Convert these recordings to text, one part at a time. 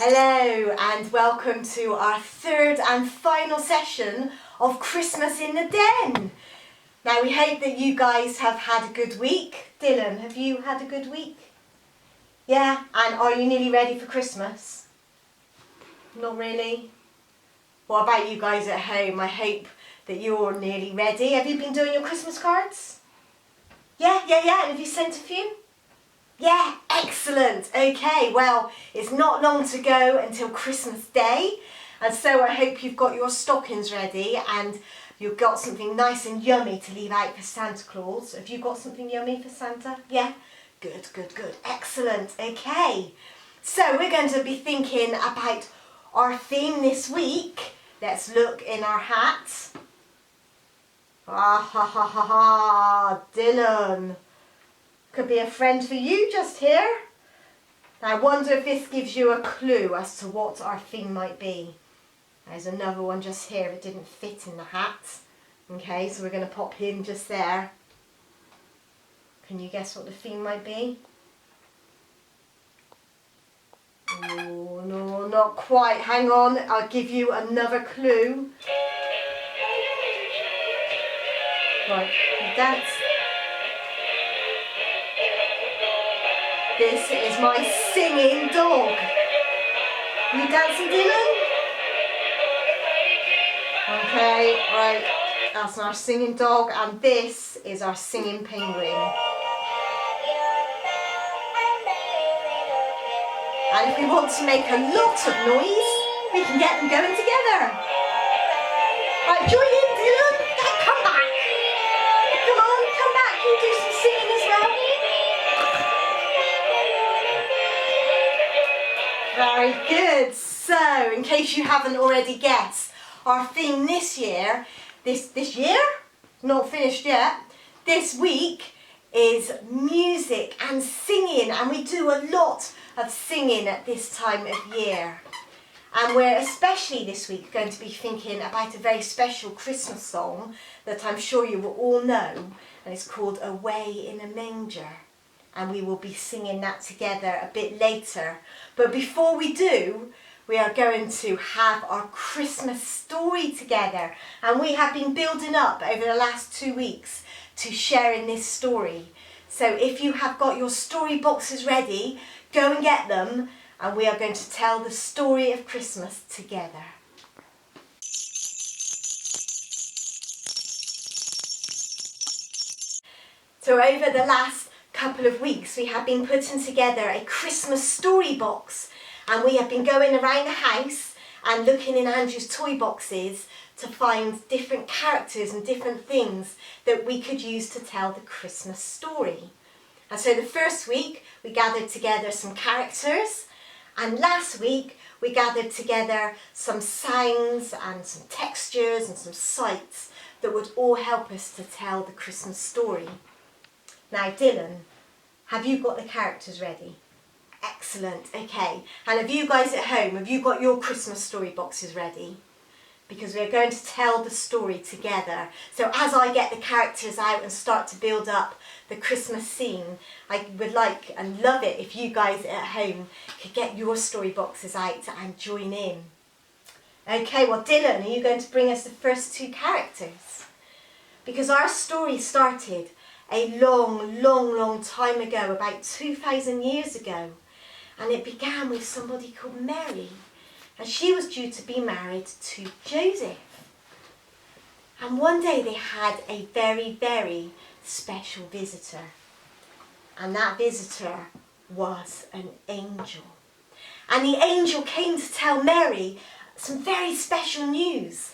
Hello and welcome to our third and final session of Christmas in the Den. Now we hope that you guys have had a good week. Dylan, have you had a good week? Yeah, and are you nearly ready for Christmas? Not really? What about you guys at home? I hope that you're nearly ready. Have you been doing your Christmas cards? Yeah, and have you sent a few? Yeah, excellent. Okay, well, it's not long to go until Christmas Day, and so I hope you've got your stockings ready and you've got something nice and yummy to leave out for Santa Claus. Have you got something yummy for Santa? Yeah? Good. Excellent. Okay, so we're going to be thinking about our theme this week. Let's look in our hats. Dylan. Could be a friend for you just here. Now I wonder if this gives you a clue as to what our theme might be. There's another one just here that didn't fit in the hat. Okay, so we're going to pop him just there. Can you guess what the theme might be? Oh, no, not quite. Hang on, I'll give you another clue. Right, dance. This is my singing dog. You dancing, Dylan? Okay, right. That's our singing dog, and this is our singing penguin. And if we want to make a lot of noise, we can get them going together. Right, join in, Dylan. Come back. Come on, come back. You do some singing as well. Very good. So, in case you haven't already guessed, our theme this year, this year? Not finished yet. This week is music and singing, and we do a lot of singing at this time of year. And we're especially this week going to be thinking about a very special Christmas song that I'm sure you will all know, and it's called Away in a Manger. And we will be singing that together a bit later. But before we do, we are going to have our Christmas story together. And we have been building up over the last 2 weeks to sharing this story. So if you have got your story boxes ready, go and get them, and we are going to tell the story of Christmas together. So over the last couple of weeks we have been putting together a Christmas story box, and we have been going around the house and looking in Andrew's toy boxes to find different characters and different things that we could use to tell the Christmas story. And so the first week we gathered together some characters, and last week we gathered together some sounds and some textures and some sights that would all help us to tell the Christmas story. Now Dylan, have you got the characters ready? Excellent, okay. And have you guys at home, have you got your Christmas story boxes ready? Because we're going to tell the story together. So as I get the characters out and start to build up the Christmas scene, I would like and love it if you guys at home could get your story boxes out and join in. Okay, well Dylan, are you going to bring us the first two characters? Because our story started a long time ago, about 2,000 years ago. And it began with somebody called Mary. And she was due to be married to Joseph. And one day they had a very special visitor. And that visitor was an angel. And the angel came to tell Mary some very special news,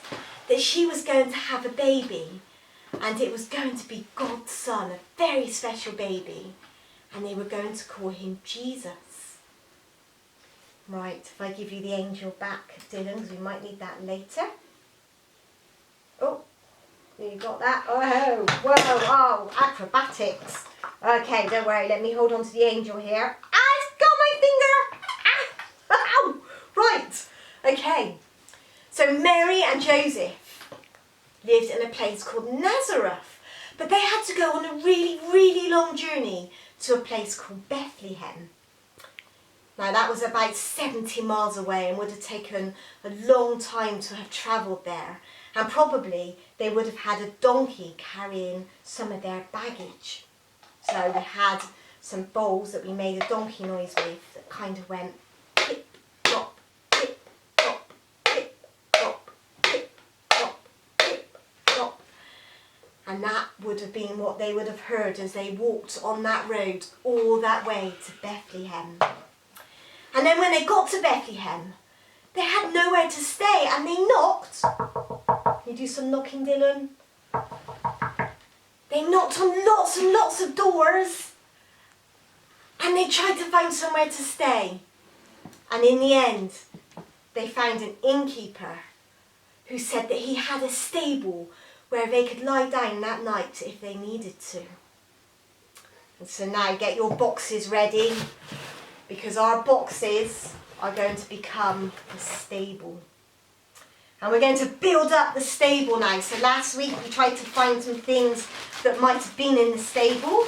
that she was going to have a baby. And it was going to be God's son, a very special baby. And they were going to call him Jesus. Right, if I give you the angel back, Dylan, because we might need that later. Oh, you got that? Oh, whoa, oh, acrobatics. Okay, don't worry, let me hold on to the angel here. Ah, it's got my finger! Ah, ow! Right, okay. So Mary and Joseph lived in a place called Nazareth, but they had to go on a really long journey to a place called Bethlehem. Now that was about 70 miles away and would have taken a long time to have travelled there. And probably they would have had a donkey carrying some of their baggage. So we had some bowls that we made a donkey noise with that kind of went clip, clop, clip, clop, clip, clop, clip, clop, clip, clop. And that would have been what they would have heard as they walked on that road all that way to Bethlehem. And then when they got to Bethlehem, they had nowhere to stay and they knocked. Can you do some knocking, Dylan? They knocked on lots and lots of doors and they tried to find somewhere to stay. And in the end, they found an innkeeper who said that he had a stable where they could lie down that night if they needed to. And so now get your boxes ready, because our boxes are going to become the stable. And we're going to build up the stable now. So last week we tried to find some things that might have been in the stable.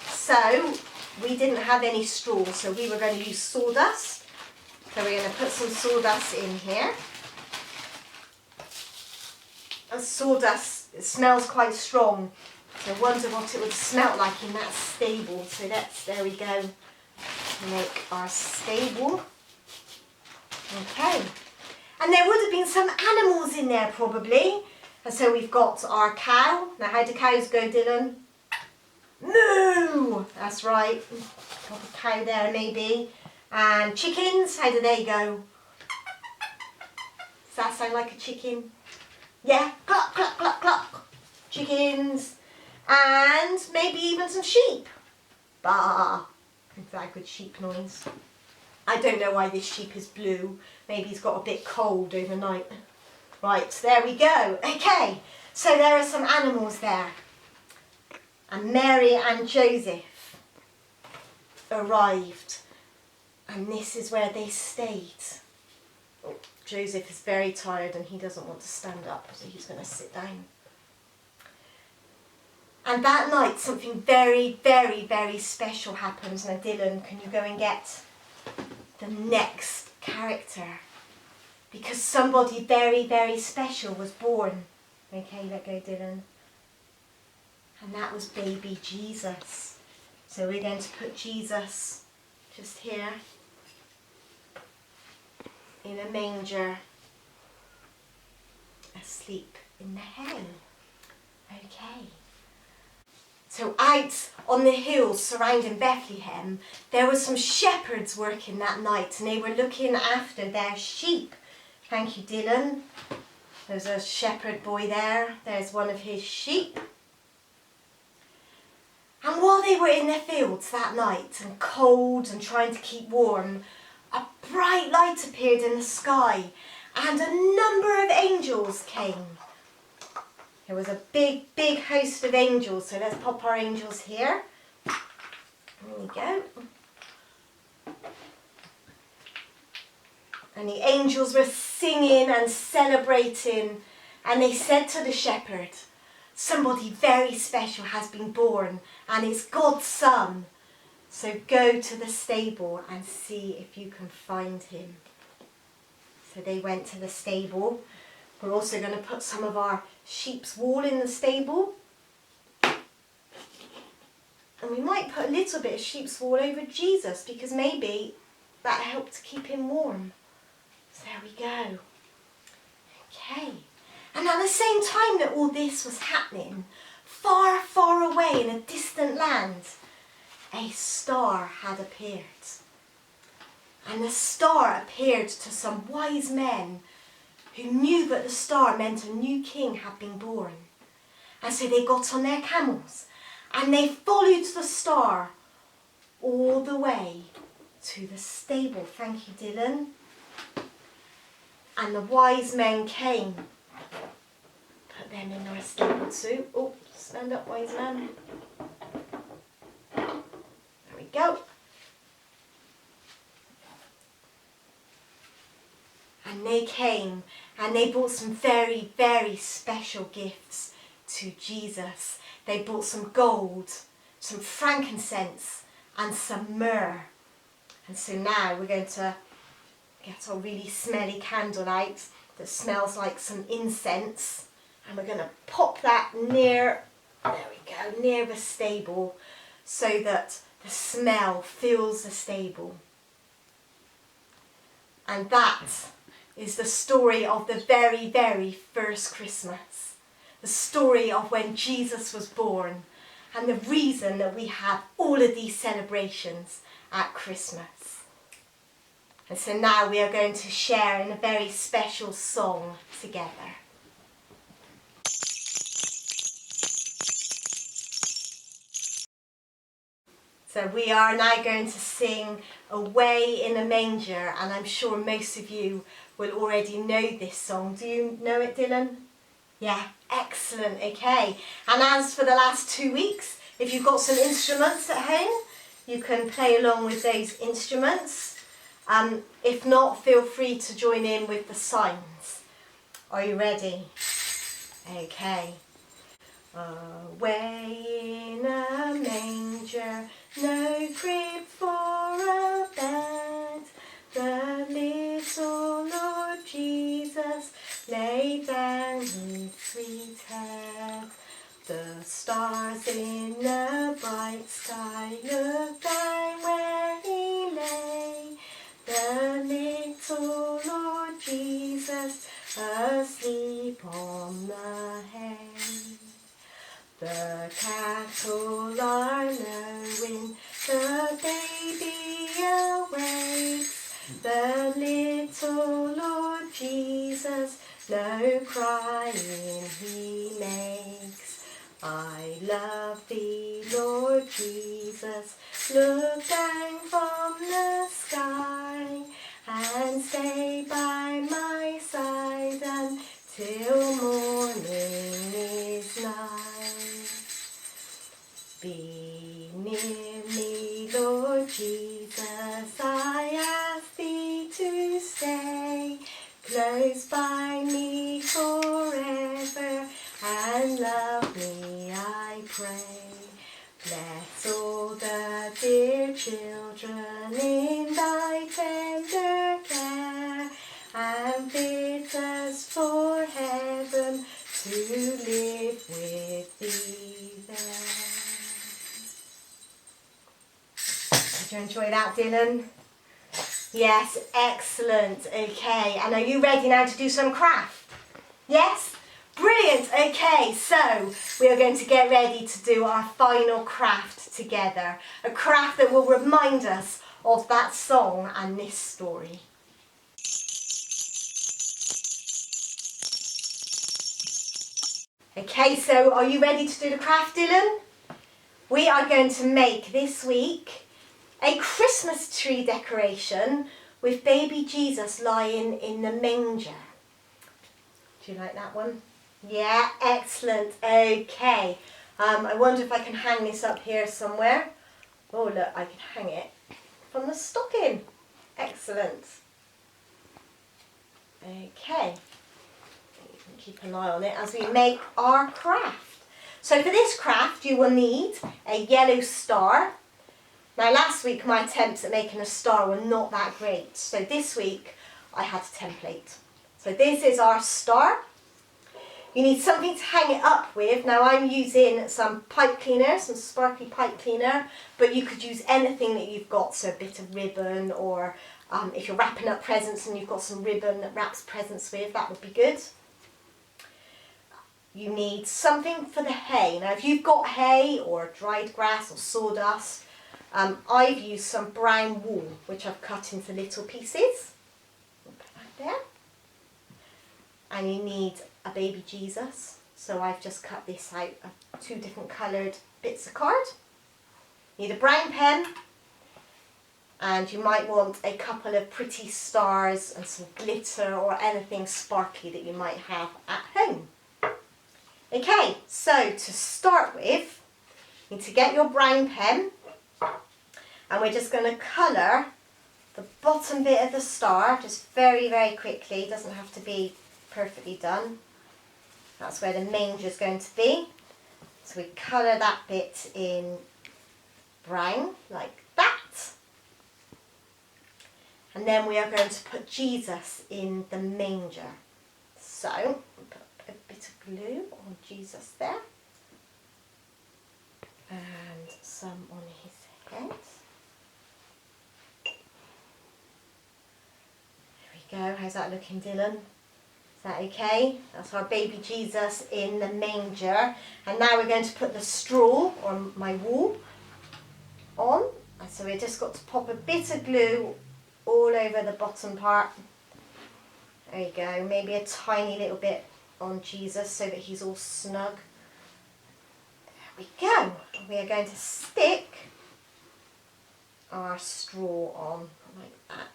So we didn't have any straw, so we were going to use sawdust. So we're going to put some sawdust in here. And sawdust, it smells quite strong. So I wonder what it would smell like in that stable. So there we go. Make our stable. Okay. And there would have been some animals in there probably. And so we've got our cow. Now how do cows go, Dylan? Moo! That's right. Got a cow there maybe. And chickens, how do they go? Does that sound like a chicken? Yeah, cluck, cluck, cluck, cluck. Chickens. And maybe even some sheep. Bah! Is that a good sheep noise? I don't know why this sheep is blue. Maybe he's got a bit cold overnight. Right, there we go. Okay, so there are some animals there. And Mary and Joseph arrived. And this is where they stayed. Oh, Joseph is very tired and he doesn't want to stand up, so he's going to sit down. And that night something very, very, very special happens. Now Dylan, can you go and get the next character? Because somebody very, very special was born. Okay, let go, Dylan. And that was baby Jesus. So we're going to put Jesus just here in a manger, asleep in the hay. Okay. So out on the hills surrounding Bethlehem, there were some shepherds working that night and they were looking after their sheep. Thank you, Dylan. There's a shepherd boy there. There's one of his sheep. And while they were in their fields that night and cold and trying to keep warm, a bright light appeared in the sky and a number of angels came. There was a big, big host of angels, so let's pop our angels here. There we go. And the angels were singing and celebrating, and they said to the shepherd, somebody very special has been born, and it's God's son. So go to the stable and see if you can find him. So they went to the stable. We're also going to put some of our sheep's wool in the stable. And we might put a little bit of sheep's wool over Jesus because maybe that helped to keep him warm. So there we go. Okay. And at the same time that all this was happening, far, far away in a distant land, a star had appeared. And the star appeared to some wise men who knew that the star meant a new king had been born. And so they got on their camels and they followed the star all the way to the stable. Thank you, Dylan. And the wise men came. Put them in our stable too. Oh, stand up, wise man. There we go. And they came and they brought some very, very special gifts to Jesus. They brought some gold, some frankincense and some myrrh. And so now we're going to get our really smelly candle out that smells like some incense, and we're going to pop that near, there we go, near the stable so that the smell fills the stable. And that is the story of the very, very first Christmas. The story of when Jesus was born and the reason that we have all of these celebrations at Christmas. And so now we are going to share in a very special song together. So we are now going to sing Away in a Manger, and I'm sure most of you will already know this song. Do you know it, Dylan? Yeah, excellent, okay. And as for the last 2 weeks, if you've got some instruments at home, you can play along with those instruments. If not, feel free to join in with the signs. Are you ready? Okay. Away in a manger, no crib for a bed, the little Lord Jesus laid down his sweet head. The stars in the bright sky looked down where he lay, the little Lord Jesus asleep on the hay. The cattle are lowing, the baby awakes, the little Lord Jesus no crying he makes. I love thee, Lord Jesus, look down from the sky and stay by my side until morning is nigh. Be near me, Lord Jesus, I ask thee to stay close by me forever and love me, I pray. Bless all the dear children in thy tender care and fit us for heaven to live with thee there. Did you enjoy that, Dylan? Yes, excellent. Okay, and are you ready now to do some craft? Yes? Brilliant. Okay, so we are going to get ready to do our final craft together. A craft that will remind us of that song and this story. Okay, so are you ready to do the craft, Dylan? We are going to make this week a Christmas tree decoration with baby Jesus lying in the manger. Do you like that one? Yeah, excellent. Okay. I wonder if I can hang this up here somewhere. Oh, look, I can hang it from the stocking. Excellent. Okay. You can keep an eye on it as we make our craft. So for this craft, you will need a yellow star. Now, last week, my attempts at making a star were not that great. So this week, I had a template. So this is our star. You need something to hang it up with. Now I'm using some pipe cleaner, some sparkly pipe cleaner, but you could use anything that you've got, so a bit of ribbon, or if you're wrapping up presents and you've got some ribbon that wraps presents with, that would be good. You need something for the hay. Now if you've got hay or dried grass or sawdust, I've used some brown wool, which I've cut into little pieces. Put that there. And you need a baby Jesus, so I've just cut this out of 2 different coloured bits of card. You need a brown pen, and you might want a couple of pretty stars and some glitter or anything sparkly that you might have at home. Okay, so to start with, you need to get your brown pen, and we're just going to colour the bottom bit of the star just very, very quickly. It doesn't have to be perfectly done. That's where the manger is going to be. So we colour that bit in brown like that. And then we are going to put Jesus in the manger. So, put a bit of glue on Jesus there. And some on his head. There we go. How's that looking, Dylan? Is that okay? That's our baby Jesus in the manger. And now we're going to put the straw, or my wool, on. And so we've just got to pop a bit of glue all over the bottom part. There you go. Maybe a tiny little bit on Jesus so that he's all snug. There we go. We are going to stick our straw on like that.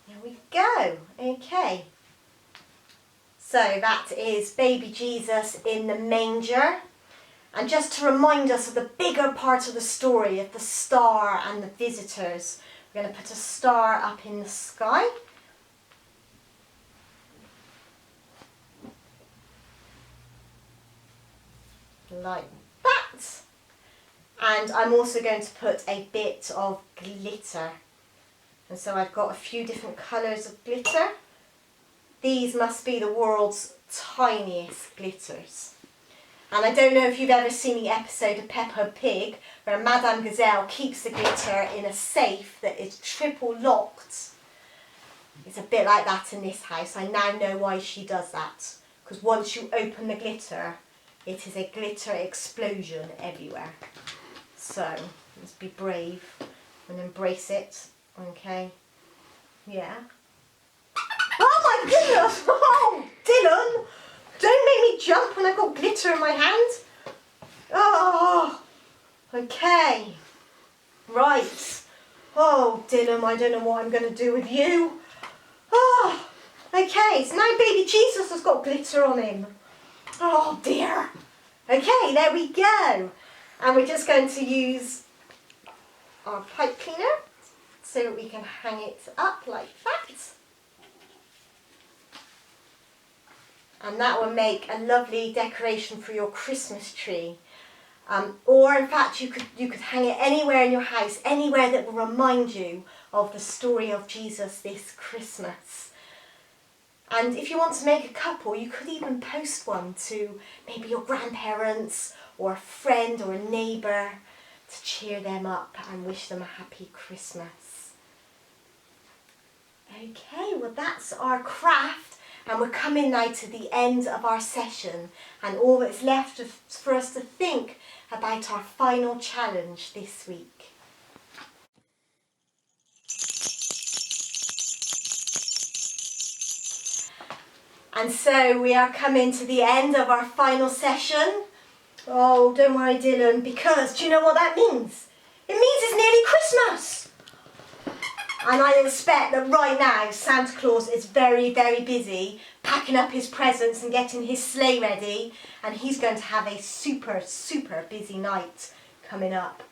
There we go. Okay. So that is baby Jesus in the manger. And just to remind us of the bigger part of the story, of the star and the visitors, we're going to put a star up in the sky. Like that. And I'm also going to put a bit of glitter. And so I've got a few different colours of glitter. These must be the world's tiniest glitters. And I don't know if you've ever seen the episode of Peppa Pig where Madame Gazelle keeps the glitter in a safe that is triple locked. It's a bit like that in this house. I now know why she does that. Because once you open the glitter, it is a glitter explosion everywhere. So, let's be brave and embrace it. Okay? Yeah. Oh my goodness! Oh, Dylan! Don't make me jump when I've got glitter in my hand. Oh, okay. Right. Oh, Dylan, I don't know what I'm going to do with you. Oh, okay. So now baby Jesus has got glitter on him. Oh, dear. Okay, there we go. And we're just going to use our pipe cleaner so that we can hang it up like that. And that will make a lovely decoration for your Christmas tree. Or in fact you could hang it anywhere in your house, anywhere that will remind you of the story of Jesus this Christmas. And if you want to make a couple, you could even post one to maybe your grandparents or a friend or a neighbour to cheer them up and wish them a happy Christmas. Okay, well that's our craft. And we're coming now to the end of our session, and all that's left for us to think about our final challenge this week. And so we are coming to the end of our final session. Oh, don't worry, Dylan, because do you know what that means? It means it's nearly Christmas. And I expect that right now Santa Claus is very, very busy packing up his presents and getting his sleigh ready, and he's going to have a super, super busy night coming up.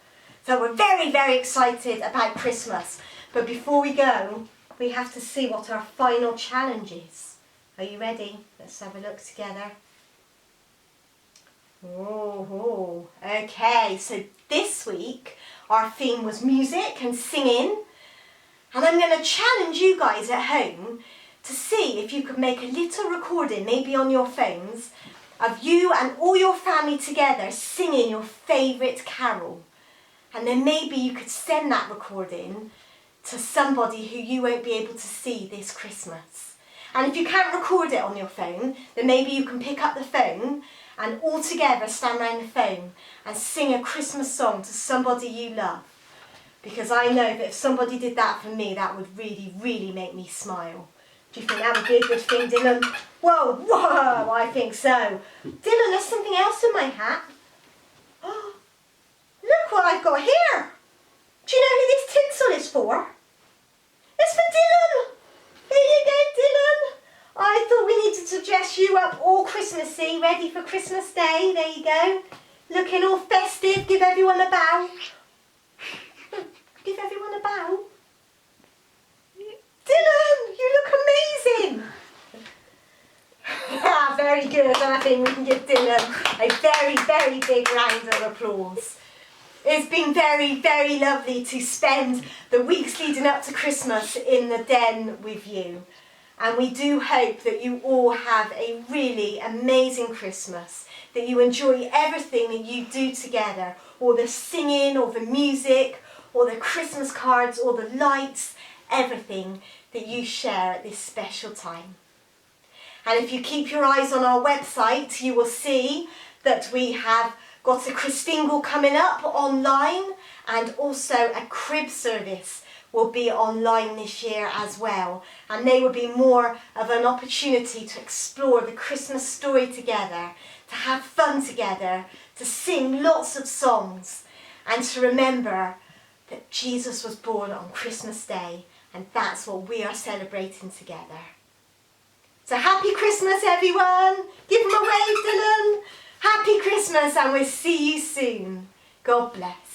So we're very, very excited about Christmas. But before we go, we have to see what our final challenge is. Are you ready? Let's have a look together. Oh, okay. So this week our theme was music and singing. And I'm going to challenge you guys at home to see if you could make a little recording, maybe on your phones, of you and all your family together singing your favourite carol. And then maybe you could send that recording to somebody who you won't be able to see this Christmas. And if you can't record it on your phone, then maybe you can pick up the phone and all together stand around the phone and sing a Christmas song to somebody you love. Because I know that if somebody did that for me, that would really, really make me smile. Do you think that would be a good thing, Dylan? Whoa, I think so. Dylan, there's something else in my hat. Oh, look what I've got here. Do you know who this tinsel is for? It's for Dylan. Here you go, Dylan. I thought we needed to dress you up all Christmassy, ready for Christmas Day. There you go. Looking all festive. Give everyone a bow. Give everyone a bow. Dylan, you look amazing. very good, and I think we can give Dylan a very, very big round of applause. It's been very, very lovely to spend the weeks leading up to Christmas in the den with you. And we do hope that you all have a really amazing Christmas, that you enjoy everything that you do together, or the singing, or the music, or the Christmas cards, or the lights, everything that you share at this special time. And if you keep your eyes on our website, you will see that we have got a Christingle coming up online, and also a crib service will be online this year as well. And they will be more of an opportunity to explore the Christmas story together, to have fun together, to sing lots of songs, and to remember that Jesus was born on Christmas Day, and that's what we are celebrating together. So happy Christmas, everyone. Give them a wave, Dylan. Happy Christmas, and we'll see you soon. God bless.